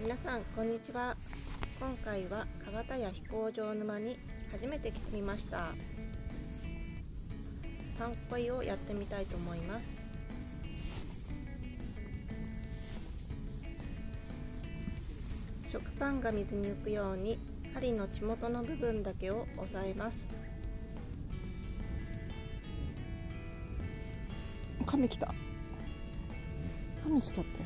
皆さんこんにちは。今回は川田屋飛行場沼に初めて来てみました。パン恋をやってみたいと思います。食パンが水に浮くように針の血元の部分だけを押さえます。亀来た。亀来ちゃったよ。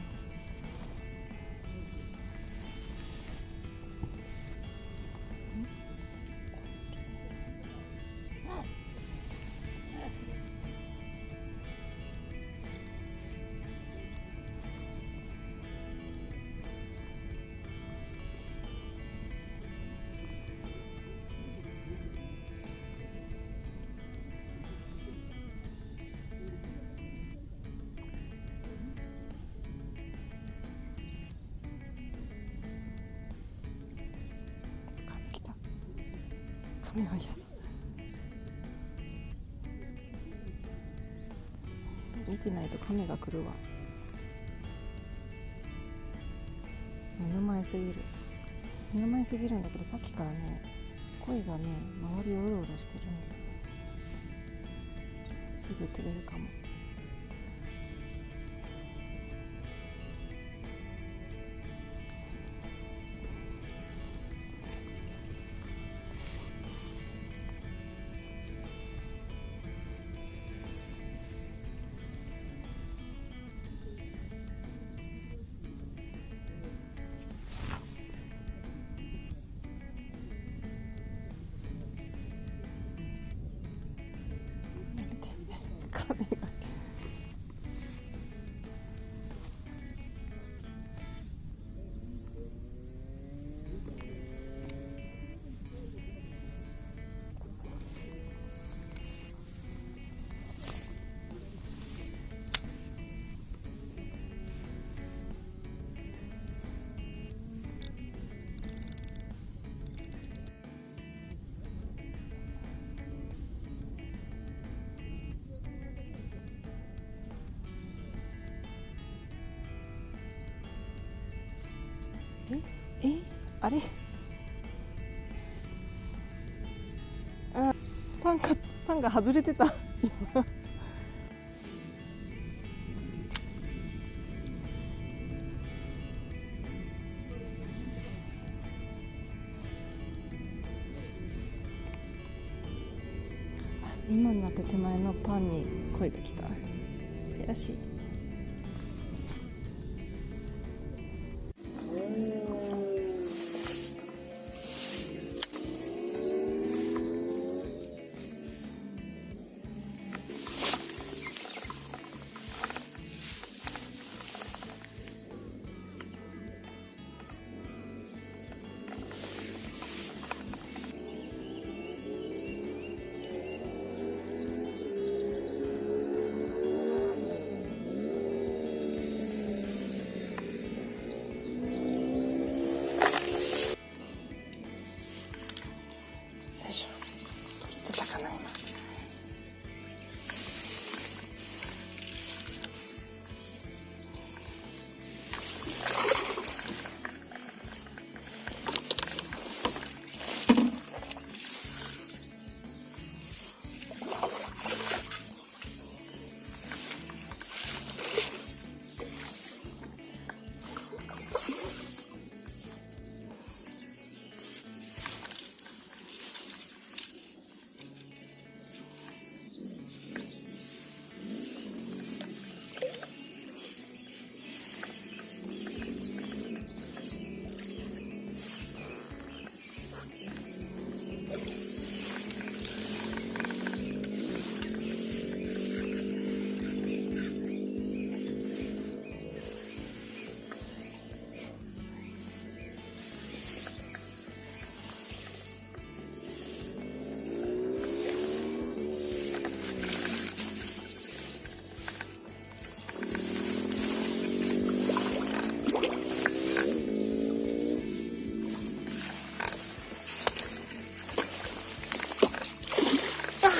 亀は嫌だ。見てないと亀が来るわ。目の前すぎる。目の前すぎるんだけど、さっきからね、声がね、周りをうろうろしてるんで、すぐ釣れるかも。亀があれパンが外れてた今になって手前のパンに声が来た。悔しい。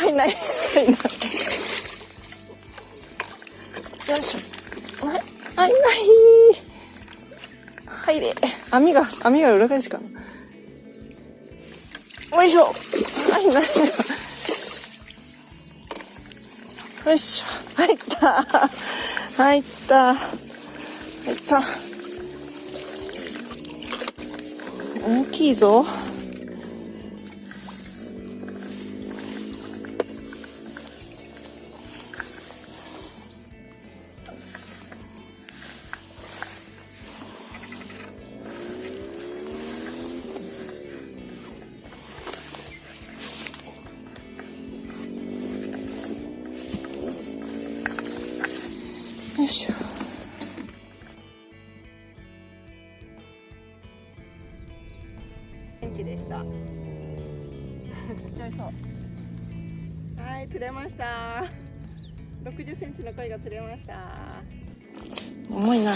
入んない入んない。よいしょ。入んない。入れ。網が裏返しかな。よいしょ。はい、ない。よいしょ。入った。入った。大きいぞ。よいしょ。元気でした。はい、釣れました。60センチの鯉が釣れました。重いな。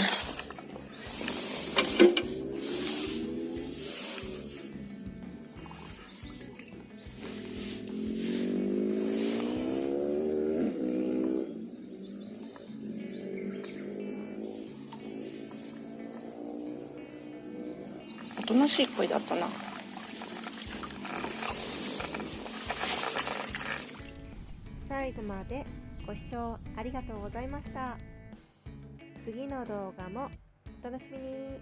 おとなしい鯉だったな。最後までご視聴ありがとうございました。次の動画もお楽しみに。